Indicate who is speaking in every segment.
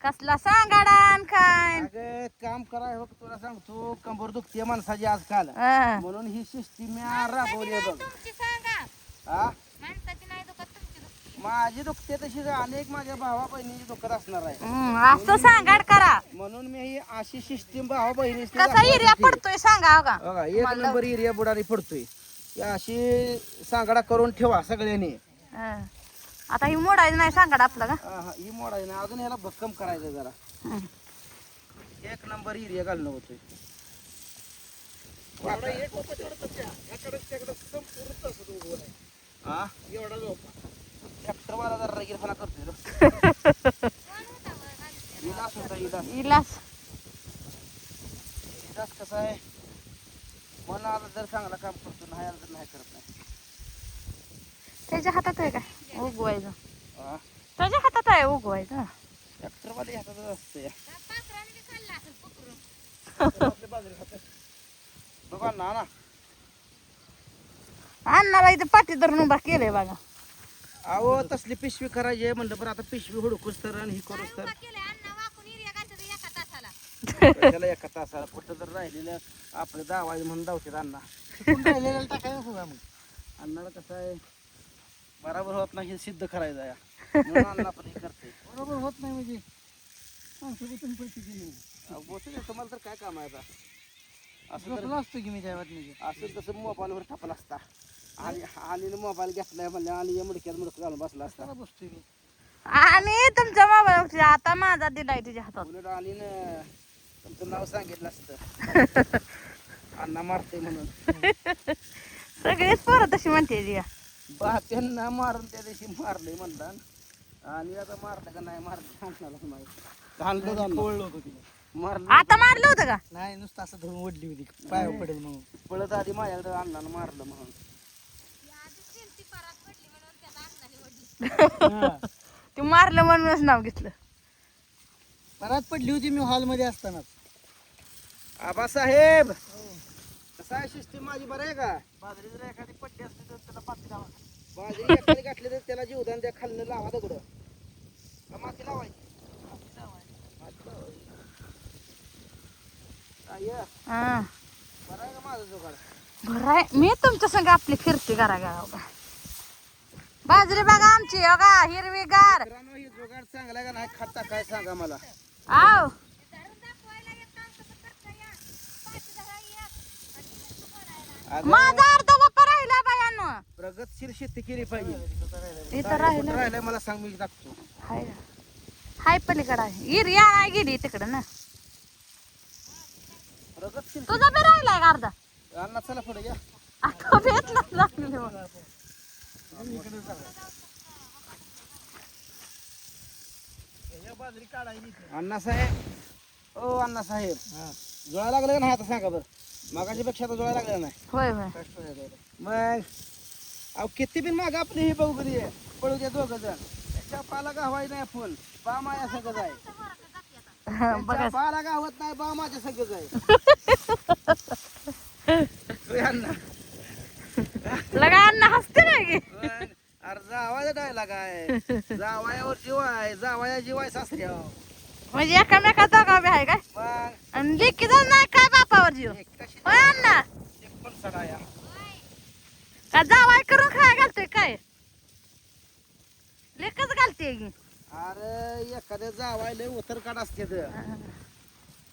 Speaker 1: कसला सांगाडान काय
Speaker 2: अगं काम कराय हो तुला सांगतो कंबर दुखते माणसाची आजकाल
Speaker 1: हा.
Speaker 2: म्हणून ही सिस्टीम मी राबवली आहे बघ.
Speaker 3: तुमची सांगा
Speaker 2: हा
Speaker 3: माणसाची नाही दुखत तुमची दुखती
Speaker 2: माझी दुखते तशी अनेक माझ्या भावा बहिणीची दुखत असणार आहे
Speaker 1: असं सांगाड करा
Speaker 2: म्हणून मी ही अशी सिस्टीम भावा बहिणी
Speaker 1: कसा एरिया पडतोय सांगा हो का
Speaker 2: बघा एक नंबर एरिया बुडारी पडतोय या अशी सांगडा करून ठेवा सगळ्यांनी.
Speaker 1: हा. आता ही मोडायचं नाही सांगाड आपलं का
Speaker 2: ही मोडायची ना अजून ह्याला भक्कम करायचं जरा
Speaker 1: हं.
Speaker 2: एक नंबर एरिया घालणं होतोय. हा एवढा ट्रॅक्टर वाला जरा रगीरपणा करतोय रे. इलास होता इलास.
Speaker 1: इलास
Speaker 2: इलास कसा आहे मन आलं जर चांगला काम करतो नाही आलं तर नाही करत नाही.
Speaker 1: त्याच्या हातात आहे का उगवायचं
Speaker 2: हा
Speaker 1: त्याच्या हातात आहे उगवायचं
Speaker 2: ट्रॅक्टर वाले हातात असते
Speaker 3: पाखराने खाल्ला असेल पकडून
Speaker 2: बघा ना ना
Speaker 1: अण्णाला इथं पाठी धरून उभा केलंय बघा
Speaker 2: अहो तसली पिशवी करायची आहे म्हणलं पण आता पिशवी हुडकूच तर आणि ही करूच तर
Speaker 3: केले अण्णा वाकून एरिया घालतात एका तासाला
Speaker 2: त्याला एका तासाला कुठं तर राहिलेलं आपलं दावायचं म्हणून धावतात अण्णा राहिलेलं टाकायला नको का मग अण्णाला कसं आहे बरोबर होत नाही हे सिद्ध करायचं आहे म्हणून अण्णा पण हे करते बरोबर होत नाही म्हणजे बोलतो तुम्हाला तर काय काम आहे आता असं तर असतो की मी त्या असं तसं मोबाईलवर टाकला असता आणि मोबाईल घेतलाय म्हणलं आणि या मुडक्यात मुडक घालून बसला असता बसतोय मी
Speaker 1: आणि तुमच्या मोबाईल आता माझा दिलाय तुझ्या हातात
Speaker 2: उलट आलीनं तुमचं नाव सांगितलं असतं अण्णा मारते म्हणून
Speaker 1: सगळीच पोरं तशी म्हणते जी
Speaker 2: त्यांना मारून त्या दिवशी मारले म्हणला आणि आता मारलं का नाही मारलं अण्णाला माहित घाललं पळलं होतं तिला मारलं
Speaker 1: आता मारलं होतं का
Speaker 2: नाही नुसतं असं धरून ओढली होती पाय पडेल म्हणून पळत आधी माझ्याकडे अण्णानं मारलं म्हणून
Speaker 3: ती परात पडली म्हणून त्याला अण्णाने ओढली
Speaker 1: ते मारलं म्हणूनच नाव घेतलं
Speaker 2: परत पडली होती मी हॉलमध्ये असताना आबासाहेब कसा आहे सिस्टीम माझी बरं आहे का बाजरी जर एखादी पट्टी असली तर त्याला पाती लावा बाजरी एखादी घातली तर त्याला जीवदान द्या खाल्लं लावा दगड माती लावायची
Speaker 1: हा
Speaker 2: बरं आहे का माझं जुगाड
Speaker 1: बरं आहे मी तुमच्या संग आपली फिरते घरा गाव बाजरी बघा आमची बघा हिरवी गार
Speaker 2: मित्रांनो ही जुगाड चांगला आहे का नाही खाता काय सांगा मला
Speaker 1: आव
Speaker 3: धरून दाखवायला एक काम कसं करता या पाठी धरा एक आणि तिथं सोडायला
Speaker 2: अगं,
Speaker 1: माझा अर्धा गप्पा राहिला बायांनो
Speaker 2: प्रगतशील शेती केली पाहिजे
Speaker 1: इथं राहिलं
Speaker 2: कुठं राहिलंय मला सांग मी टाकतो
Speaker 1: हाय हाय पलीकडे आहे हिरिया नाही गेली तिकडं ना
Speaker 2: प्रगतशील
Speaker 1: तुझा बी राहिलाय का अर्धा
Speaker 2: अण्णा चला पुढे या
Speaker 1: आता भेटला लागले मला.
Speaker 2: अण्णा साहेब ओ अण्णा साहेब जुळायला लागलं का नाही आता सांगा बरं मागाच्या पेक्षा आता जुळायला लागलं नाही
Speaker 1: होय होय
Speaker 2: मग अहो किती बिन माग आपली ही बघू कधी पळू द्या दोघं जण त्याच्या पाला गावाय नाही फुल बा माझ्या सगळं आहे
Speaker 1: बघा
Speaker 2: त्याच्या पाला गावत नाही बा माझ्या सगळं आहे अण्णा
Speaker 1: लगा अण्णा हसते नाही की
Speaker 2: अरे जावायला डायला काय जावायावर जीव आहे जावाया जीव आहे सासऱ्या
Speaker 1: म्हणजे एकामेकाचा गाव बी आहे काय
Speaker 2: मग
Speaker 1: आणि लेकी जाऊन नाही काय बापावर जीव
Speaker 2: एक कशी
Speaker 1: होय अण्णा
Speaker 2: एक पण सडाया
Speaker 1: का जावाय करून खाय घालतोय काय लेकच घालते की
Speaker 2: अरे एखाद्या जावायला उतर काढ असते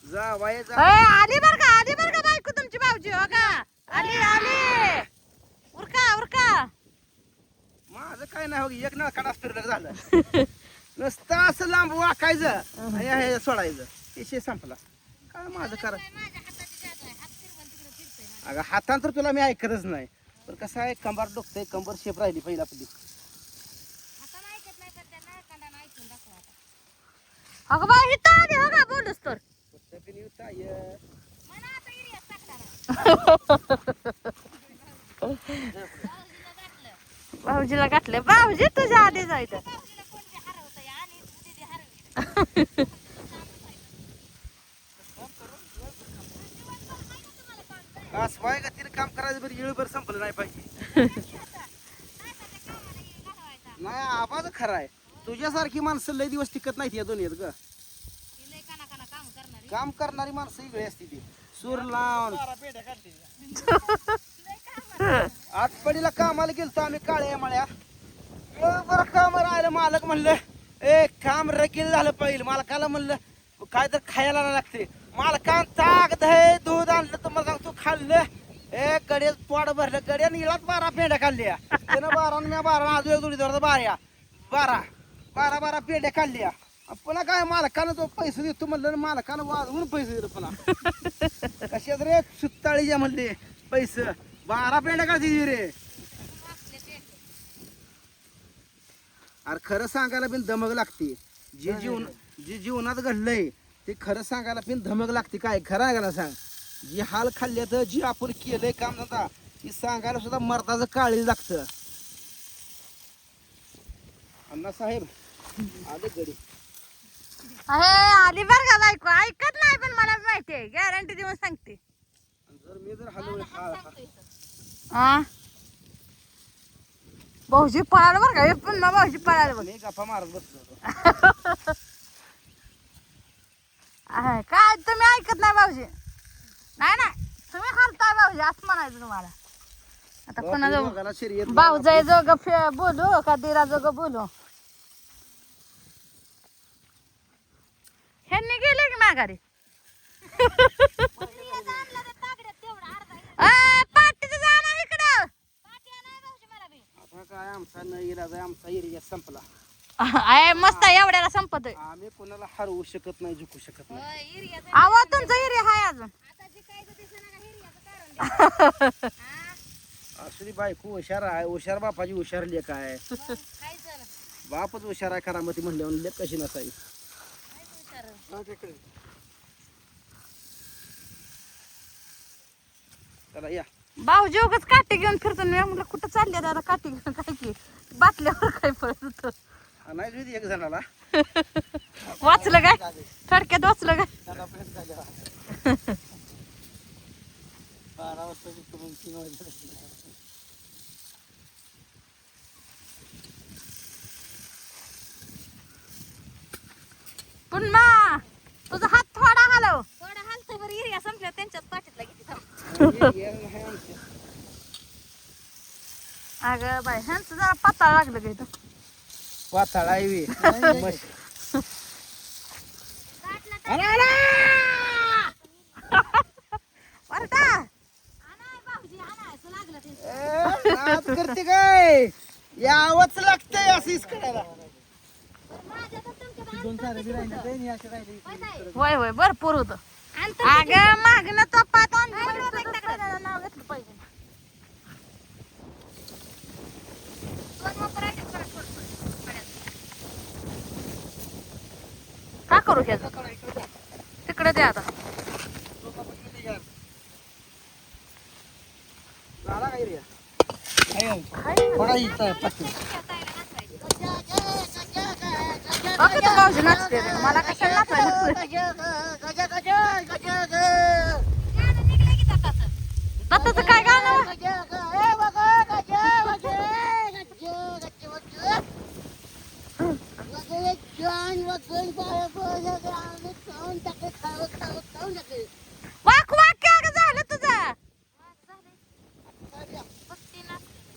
Speaker 2: जावाय
Speaker 1: होय, आली बर का बायको तुमची भाऊजी हो का आली आली उरका उरका
Speaker 2: माझं काय नाही हो एक नळ काढा फिरलं झालं नुसतं असं लांब वाकायचं आणि हे सोडायचं विषय संपला काय माझं करा
Speaker 3: माझ्या हाताची जात आहे हात फिरवून तिकडे फिरतोय माझा.
Speaker 2: अगं हातान तर तुला मी ऐकतच नाही पण कसं आहे कंबर डोकतंय कंबर शेप राहिली पहिला आपली
Speaker 3: हाताला ऐकत नाही तर त्या नळकांडानं ऐकून दाखवा आता
Speaker 1: अगं बाई हिथं आली हो का बोलूस तर
Speaker 3: म्हणा आता एरियात टाकला
Speaker 1: भाऊजीला घातलं भाऊजी तुझ्या आधी जायचं
Speaker 3: भाऊजीला कोण बी हरवतंय आणि दीदी हरवी
Speaker 2: असं वाय का तिने काम करायचं बरं येळभर संपलं नाही पाहिजे नाही आवाज खरा आहे तुझ्यासारखी माणसं लय दिवस टिकत नाहीत या दुनियेत ग काम करणारी माणसं वेगळी असते ती सूर लावून आटपडीला कामाला गेलतो आम्ही काळ्या मळ्या बरं काम राहिलं मालक म्हणलं ए काम रकील झालं पाहिजे मालकाला म्हणलं काय तर खायला नाही लागते मालकान ताक दही दूध आणलं तर मला सांगतो खाल्लं ए गड्यात पोट भरलं गड्यानं इळात 12 पेंड्या खाल्ल्या त्यानं 12 मी 12 आजू एक जोडीदार 12 पेंड्या खाल्ल्या पुन्हा काय मालकानं तो पैसे देतो म्हणलं मालकानं वाजवून पैसे दिले पुन्हा कशात रे सुत्ताळीच्या म्हणले पैसे 12 पेंड्या का दिली रे अरे खरं सांगायला पण धमक लागते जे जीवनात घडलंय ते खरं सांगायला पण धमक लागते काय खरं आहे का सांग जी हाल खाल्ले तर जी आपण केलंय काम धंदा ती सांगायला सुद्धा मर्दाचं काळी लागतं अण्णा साहेब आले गडी
Speaker 1: अहे आली बर का बायको ऐकत नाही पण मला माहिती आहे गॅरंटी देऊन सांगते
Speaker 2: जर मी जर हलवले
Speaker 1: हा भाऊजी पळाला बर का हे पण भाऊजी पळाला बघ
Speaker 2: मी गप्पा मारत बसलो होतो
Speaker 1: आहे, काय तुम्ही ऐकत नाही भाऊजी नाही तुम्ही हालताय भाऊजी असं म्हणायचं तुम्हाला आता कोणा
Speaker 2: दोघाला शर्यत
Speaker 1: भाऊजाई जोग बोलू का दिरा जोग बोलू ह्यांनी गेले की माघारी पाटीचं जाणं इकडं
Speaker 2: आता काय आमचा न इलाज आहे आमचा एरिया संपला
Speaker 1: आहे मस्त आहे, एवढ्याला संपत
Speaker 2: आम्ही कोणाला हरवू शकत नाही झुकू शकत नाही
Speaker 1: आवाज तुमचा एरिया हाय अजून
Speaker 2: असली बायको हुशार आहे हुशार बापाची हुशार लेख आहे बापच हुशार आहे करामती म्हणल्यावर लेख कशी नसावी चला या
Speaker 1: भाऊजी उगाच काठी घेऊन फिरतो मी म्हटलं कुठं चालले दादा काठी घेऊन काय की बाटल्यावर काय पडत होतं
Speaker 2: नाही जुदी एक जणाला
Speaker 1: वाचलं काय थडक्यात वाचलं काय
Speaker 2: 12 वाजता 3 वाजता
Speaker 1: पुन्हा तुझा हात थोडा हलव
Speaker 3: थोडा हालतोय बरं एरिया संपल्या त्यांच्यात पाठीतला किती
Speaker 1: अगं बाय ह्यांचं जरा पाताळ लागलं का इथं
Speaker 2: पाताळ आहे
Speaker 1: वरटा
Speaker 2: करते काय यावंच लागतंय अशीच करायला
Speaker 1: होय होय भरपूर होत अगं मागणं चपात नाव घेतलं पाहिजे का करू ह्याचं तिकडे दे आता
Speaker 2: झाला काय रे
Speaker 1: किती भाऊजी नाचते रे. मला कशाला नाचायला नाचायचं काय गाणं वाक वाक काय गं झालं तुझं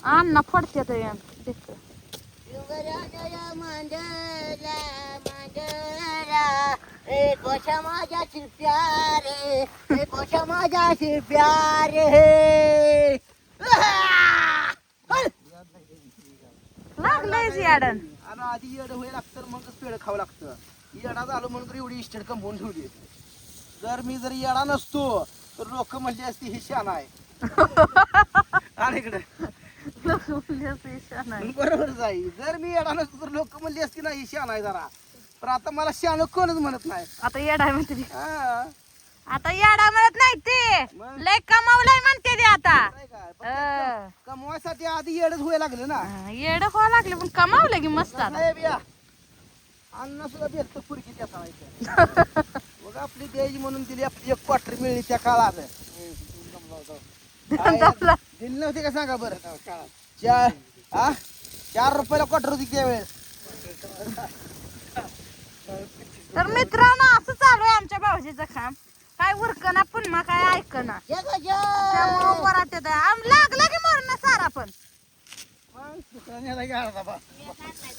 Speaker 1: अण्णा फोडते
Speaker 4: कोशा माझ्याची प्यारे कोशा माझ्याची प्यारे
Speaker 1: लागलंय याडन
Speaker 2: आणि आधी येड होईल लागतं मगच पेड खावं लागतं येडा झालं म्हणून तर एवढी इस्टेट कंपाऊंड ठेवली जर मी जर येडा नसतो तर लोक म्हणली असती ही शान आहे आणि इकडे बरोबर जाईल जर मी येडा नसतो तर लोक म्हणली असती ना ही शान आहे जरा पण आता मला शान कोणच म्हणत नाही
Speaker 1: आता येडा म्हणते ती.
Speaker 2: हा.
Speaker 1: आता येडा म्हणत नाही ते
Speaker 2: मग?
Speaker 1: लय कमावलंय म्हणते ते आता
Speaker 2: नाही काय? पण कमवायसाठी आधी येडच व्हायला लागलं ना
Speaker 1: येड व्हावं लागले पण कमावलं की मस्त आता
Speaker 2: साहेब या अन्न सुद्धा भेटतं पुरकी त्याचा व्हायचं बघ आपली द्यायची म्हणून दिली आपली 1 क्वार्टर मिळली त्या काळात दिली नव्हती का सांगा बरं 4 रुपयाला क्वार्टर होती त्यावेळेस
Speaker 1: तर मित्रांनो असं चालू आहे आमच्या भाऊजीचं काम काय उरकना पुन्हा काय ऐकना
Speaker 4: जग
Speaker 1: त्यामुळं पराठ्यात लागला की मरण सारा पण
Speaker 2: दुसरा नेला की अर्धा बा.
Speaker 3: मी घातलाय